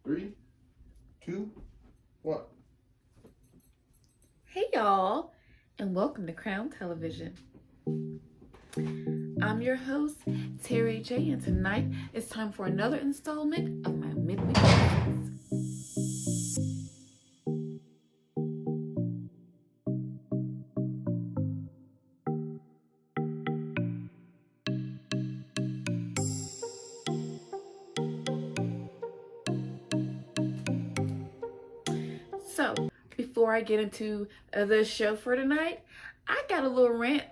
3, 2, 1. Hey y'all, and welcome to Crown Television. I'm your host, Terry J, and tonight it's time for another installment of my Midweek Crisis. So, before I get into the show for tonight, I got a little rant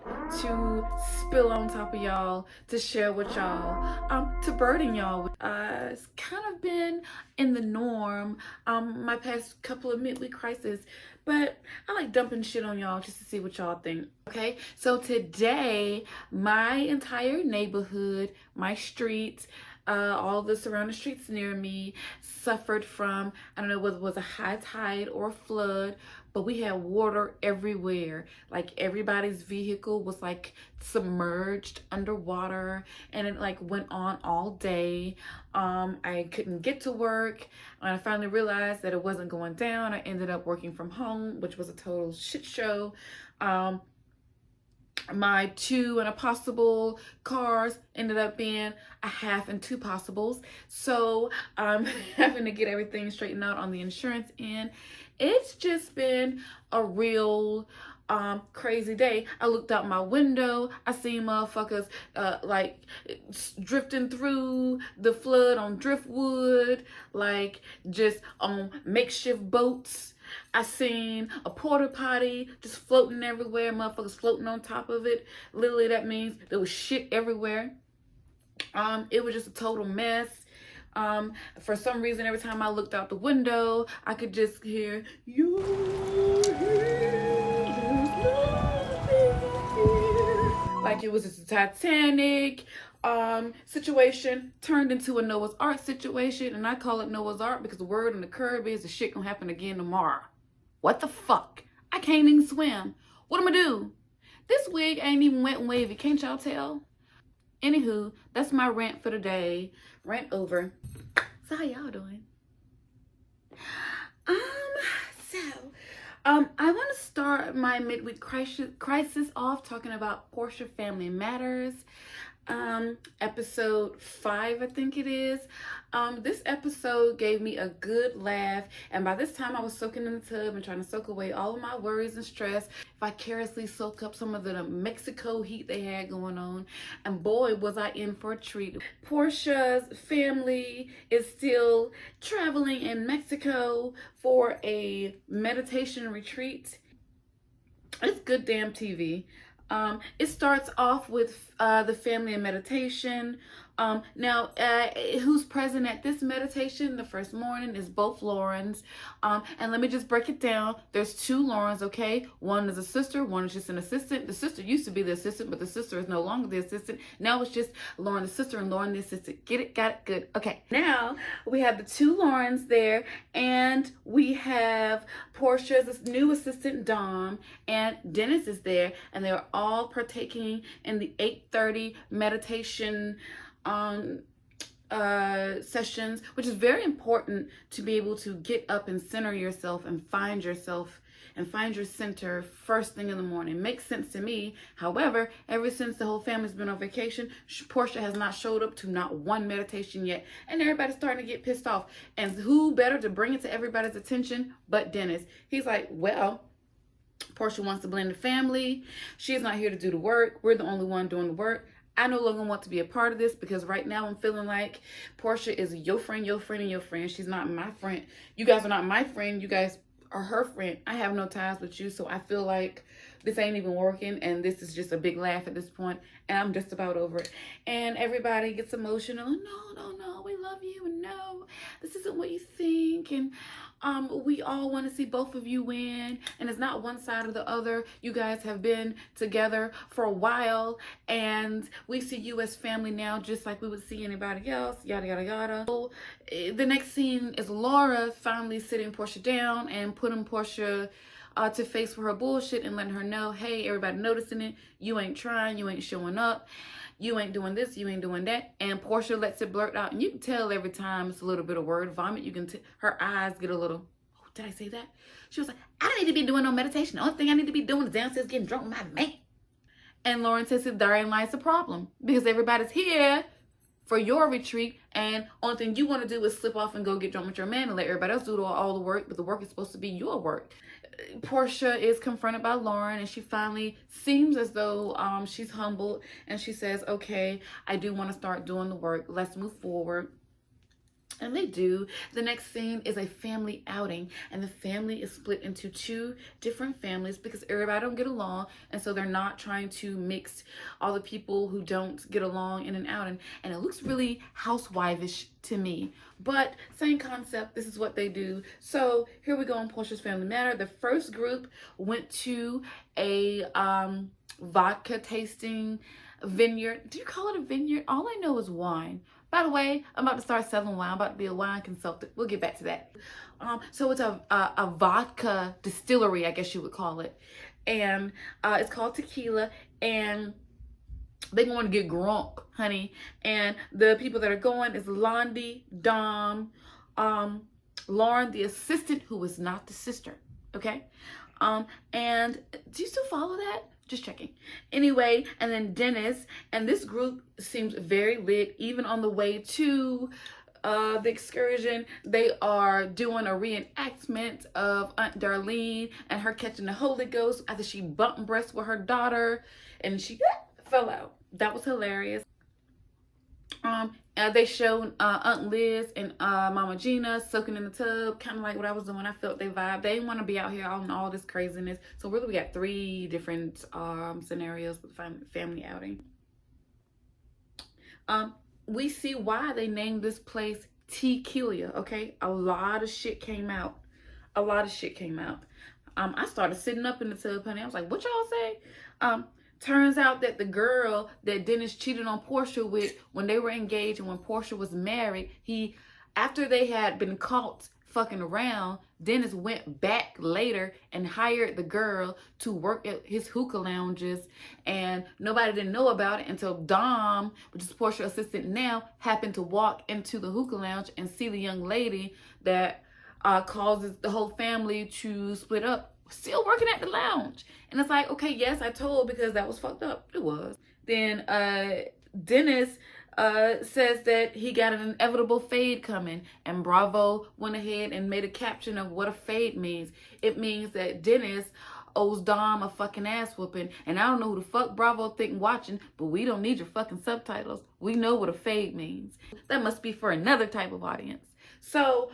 to spill on top of y'all, to share with y'all, to burden y'all. It's kind of been in the norm, my past couple of midweek crises, but I like dumping shit on y'all just to see what y'all think. Okay, so today, my entire neighborhood, my street, all the surrounding streets near me suffered from, I don't know whether it was a high tide or a flood, but we had water everywhere. Like everybody's vehicle was like submerged underwater, and it like went on all day. I couldn't get to work. When I finally realized that it wasn't going down, I ended up working from home, which was a total shit show. My 2 and a possible cars ended up being a half and 2 possibles. So I'm having to get everything straightened out on the insurance end. It's just been a real crazy day. I looked out my window. I seen motherfuckers like drifting through the flood on driftwood, like just on makeshift boats. I seen a porta potty just floating everywhere, motherfuckers floating on top of it. Literally, that means there was shit everywhere. It was just a total mess. For some reason, every time I looked out the window, I could just hear you. Like it was just a Titanic situation turned into a Noah's Ark situation, and I call it Noah's Ark because the word on the curb is the shit gonna happen again tomorrow. What the fuck? I can't even swim. What am I do? This wig ain't even wet and wavy. Can't y'all tell? Anywho, that's my rant for the day. Rant over. So how y'all doing? I want to start my midweek crisis off talking about Porsha Family Matters. Episode 5, I think it is. This episode gave me a good laugh, and by this time I was soaking in the tub and trying to soak away all of my worries and stress, vicariously soak up some of the Mexico heat they had going on, and boy was I in for a treat. Porsha's family is still traveling in Mexico for a meditation retreat. It's good damn TV. It starts off with the family in meditation. Now, who's present at this meditation the first morning is both Laurens. And let me just break it down. There's 2 Laurens, okay? One is a sister, one is just an assistant. The sister used to be the assistant, but the sister is no longer the assistant. Now it's just Lauren the sister and Lauren the assistant. Get it? Got it? Good. Okay. Now we have the 2 Laurens there, and we have Porsha's new assistant, Dom, and Dennis is there, and they're all partaking in the 8:30 meditation sessions, which is very important to be able to get up and center yourself and find yourself and find your center first thing in the morning. Makes sense to me. However, ever since the whole family's been on vacation, Porsha has not showed up to not one meditation yet, and everybody's starting to get pissed off. And who better to bring it to everybody's attention but Dennis? He's like, well, Porsha wants to blend the family. She's not here to do the work. We're the only one doing the work. I no longer want to be a part of this because right now I'm feeling like Porsha is your friend, your friend, and your friend. She's not my friend. You guys are not my friend. You guys are her friend. I have no ties with you, so I feel like this ain't even working, and this is just a big laugh at this point, and I'm just about over it. And everybody gets emotional. No, we love you, and no, this isn't what you think, and we all want to see both of you win, and it's not one side or the other. You guys have been together for a while, and we see you as family now, just like we would see anybody else, yada, yada, yada. So, the next scene is Laura finally sitting Porsha down and putting Porsha to face for her bullshit and letting her know, hey, everybody noticing it, you ain't trying, you ain't showing up. you ain't doing this, you ain't doing that. And Porsha lets it blurt out. And you can tell every time it's a little bit of word vomit. You can her eyes get a little, oh, did I say that? She was like, I don't need to be doing no meditation. The only thing I need to be doing is downstairs getting drunk with my man. And Lauren says that therein lies the problem. Because everybody's here for your retreat, and only thing you want to do is slip off and go get drunk with your man and let everybody else do all the work, but the work is supposed to be your work. Porsha is confronted by Lauren, and she finally seems as though she's humbled, and she says, okay, I do want to start doing the work. Let's move forward. And they do. The next scene is a family outing, and the family is split into two different families because everybody don't get along, and so they're not trying to mix all the people who don't get along in an outing. And it looks really housewife-ish to me, but same concept. This is what they do. So here we go on Porsha's Family Matter. The first group went to a vodka tasting vineyard. Do you call it a vineyard? All I know is wine. By the way, I'm about to start selling wine. I'm about to be a wine consultant. We'll get back to that. So it's a vodka distillery, I guess you would call it. And it's called Tequila. And they're going to get drunk, honey. And the people that are going is Londi, Dom, Lauren, the assistant, who is not the sister. Okay? And do you still follow that? Just checking. Anyway, and then Dennis, and this group seems very lit. Even on the way to the excursion, they are doing a reenactment of Aunt Darlene and her catching the Holy Ghost after she bumped breasts with her daughter and she fell out. That was hilarious. And they showed Aunt Liz and Mama Gina soaking in the tub, kind of like what I was doing. I felt their vibe. They didn't want to be out here on all this craziness. So really we got 3 different scenarios with family outing. We see why they named this place Tequila, okay? A lot of shit came out. A lot of shit came out. I started sitting up in the tub, honey. I was like, what y'all say? Turns out that the girl that Dennis cheated on Porsha with when they were engaged and when Porsha was married, after they had been caught fucking around, Dennis went back later and hired the girl to work at his hookah lounges, and nobody didn't know about it until Dom, which is Porsha's assistant now, happened to walk into the hookah lounge and see the young lady that causes the whole family to split up still working at the lounge. And it's like, okay, yes, I told because that was fucked up. It was. Then Dennis says that he got an inevitable fade coming, and Bravo went ahead and made a caption of what a fade means. It means that Dennis owes Dom a fucking ass whooping, and I don't know who the fuck Bravo think watching, but we don't need your fucking subtitles. We know what a fade means. That must be for another type of audience. So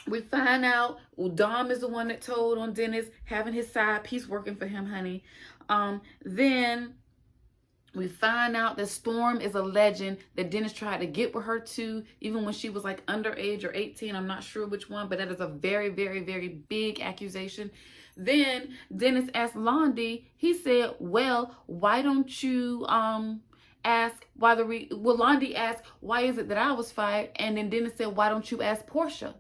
we find out Dom is the one that told on Dennis having his side piece working for him, honey. Then we find out that Storm is a legend that Dennis tried to get with her too, even when she was like underage or 18. I'm not sure which one, but that is a very, very, very big accusation. Then Dennis asked Londi, he said, well, why don't you ask why Londi asked, why is it that I was fired? And then Dennis said, why don't you ask Porsha?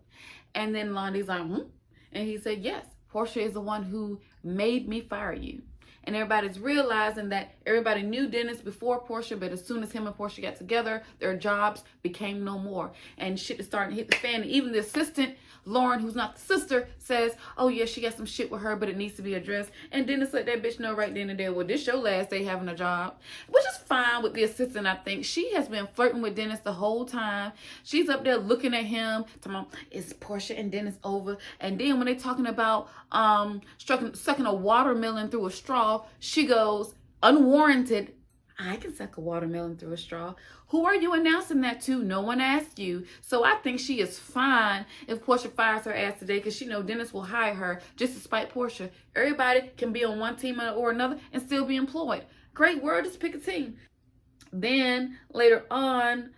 And then Londi's like, And he said, yes, Porsha is the one who made me fire you. And everybody's realizing that everybody knew Dennis before Porsha, but as soon as him and Porsha got together, their jobs became no more. And shit is starting to hit the fan. And even the assistant, Lauren, who's not the sister, says, oh yeah, she got some shit with her, but it needs to be addressed. And Dennis let that bitch know right then and there, well, this your last day having a job. Which is fine with the assistant, I think. She has been flirting with Dennis the whole time. She's up there looking at him, talking about, is Porsha and Dennis over? And then when they're talking about sucking a watermelon through a straw, she goes, unwarranted, I can suck a watermelon through a straw. Who are you announcing that to? No one asked you. So I think she is fine if Porsha fires her ass today, because she know Dennis will hire her just to spite Porsha. Everybody can be on one team or another and still be employed. Great word, just pick a team. Then later on,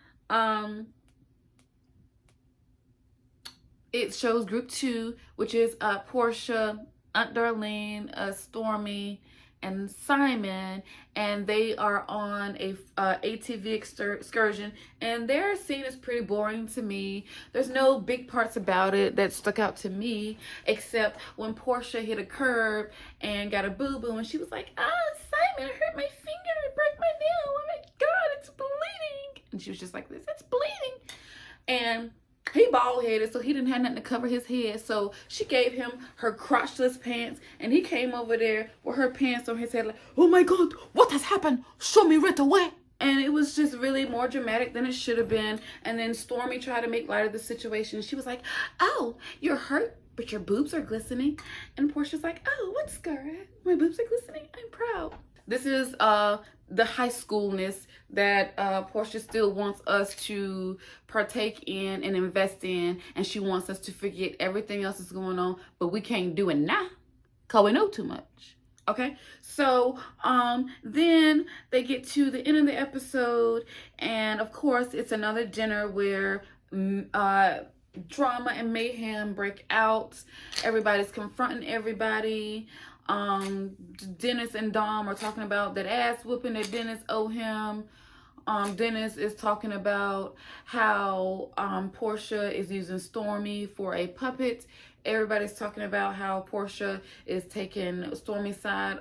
it shows group 2, which is Porsha, Aunt Darlene, Stormy, and Simon, and they are on a ATV excursion, and their scene is pretty boring to me. There's no big parts about it that stuck out to me, except when Porsha hit a curb and got a boo-boo, and she was like, Simon, I hurt my finger, it broke my nail, oh my god, it's bleeding. And she was just like this, it's bleeding. And he bald-headed, so he didn't have nothing to cover his head. So she gave him her crotchless pants, and he came over there with her pants on his head like, oh my god, what has happened? Show me right away. And it was just really more dramatic than it should have been. And then Stormy tried to make light of the situation. She was like, oh, you're hurt, but your boobs are glistening. And Portia's like, oh, what, Scar? My boobs are glistening? I'm proud. This is the high schoolness that Porsha still wants us to partake in and invest in, and she wants us to forget everything else that's going on, but we can't do it now because we know too much. Okay, so then they get to the end of the episode, and of course it's another dinner where drama and mayhem break out. Everybody's confronting everybody. Dennis and Dom are talking about that ass whooping that Dennis owe him. Dennis is talking about how Porsha is using Stormy for a puppet. Everybody's talking about how Porsha is taking Stormy's side,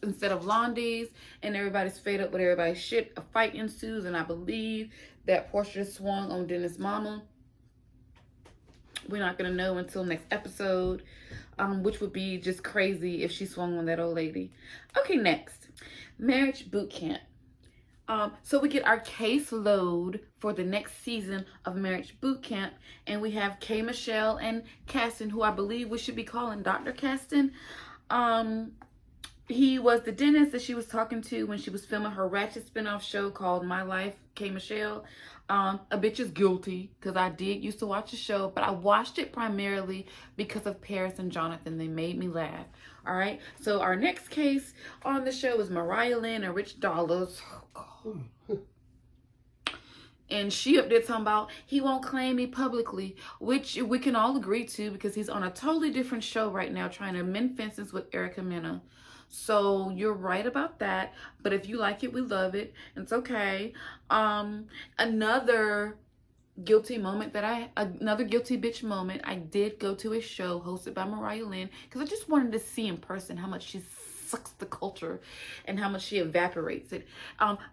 instead of Londy's, and everybody's fed up with everybody's shit. A fight ensues, and I believe that Porsha swung on Dennis' mama. We're not gonna know until next episode, which would be just crazy if she swung on that old lady. Okay, next, marriage boot camp. So we get our caseload for the next season of Marriage Boot Camp, and we have K. Michelle and Caston, who I believe we should be calling Dr. Caston. He was the dentist that she was talking to when she was filming her Ratchet spinoff show called My Life, K. Michelle. A bitch is guilty, because I did used to watch the show, but I watched it primarily because of Paris and Jonathan. They made me laugh. All right, so our next case on the show is Mariah Lynn and Rich Dollars. And she up there talking about he won't claim me publicly, which we can all agree to, because he's on a totally different show right now trying to mend fences with Erica Mena. So you're right about that, but if you like it, we love it. It's okay. Another guilty moment another guilty bitch moment, I did go to a show hosted by Mariah Lynn because I just wanted to see in person how much she sucks the culture and how much she evaporates it.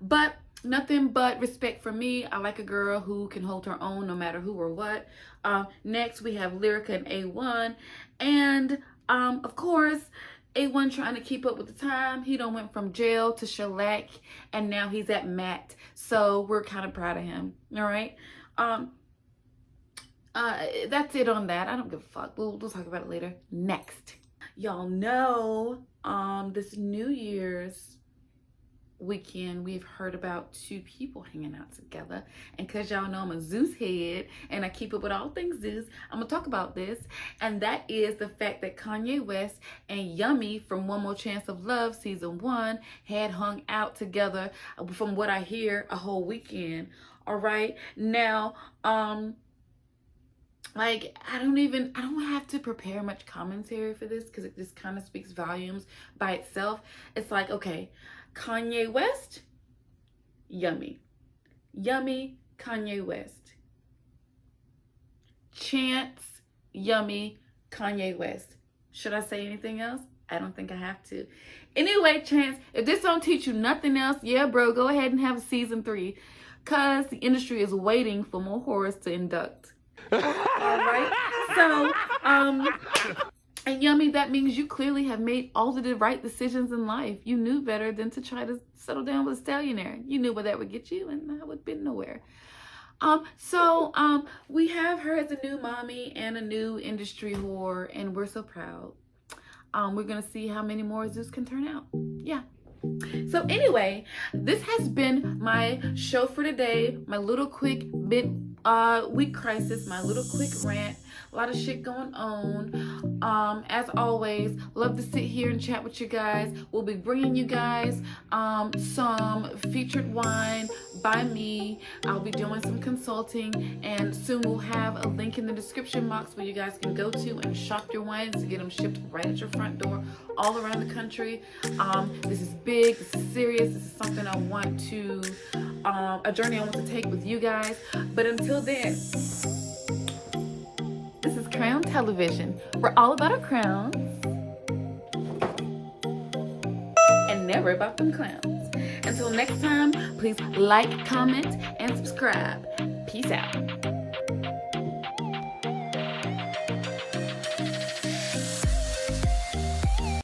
But nothing but respect for me. I like a girl who can hold her own no matter who or what. Next we have Lyrica and A1, and of course A1 trying to keep up with the time. He done went from jail to shellac, and now he's at Matt. So we're kind of proud of him. All right. That's it on that. I don't give a fuck. We'll talk about it later. Next, y'all know this New Year's weekend we've heard about two people hanging out together, and because y'all know I'm a Zeus head and I keep up with all things Zeus, I'm gonna talk about this, and that is the fact that Kanye West and Yummy from One More Chance of Love season 1 had hung out together, from what I hear, a whole weekend. All right, now like I don't have to prepare much commentary for this because it just kind of speaks volumes by itself. It's like, okay, Kanye West, Yummy, Kanye West, Chance, Yummy, Kanye West. Should I say anything else? I don't think I have to. Anyway, Chance, if this don't teach you nothing else, yeah, bro, go ahead and have a season 3, because the industry is waiting for more whores to induct. All right, so and Yummy, that means you clearly have made all of the right decisions in life. You knew better than to try to settle down with a stallionaire. You knew where that would get you, and that would have been nowhere. So we have her as a new mommy and a new industry whore, and we're so proud. We're gonna see how many more Zeus can turn out. Yeah. So anyway, this has been my show for today. My little quick week crisis, my little quick rant. A lot of shit going on. As always, love to sit here and chat with you guys. We'll be bringing you guys some featured wine, by me. I'll be doing some consulting, and soon we'll have a link in the description box where you guys can go to and shop your wines to get them shipped right at your front door all around the country. This is big, this is serious, this is something I want to, a journey I want to take with you guys. But until then, this is Crown Television. We're all about our crowns and never about them clowns. Until next time, please like, comment, and subscribe. Peace out.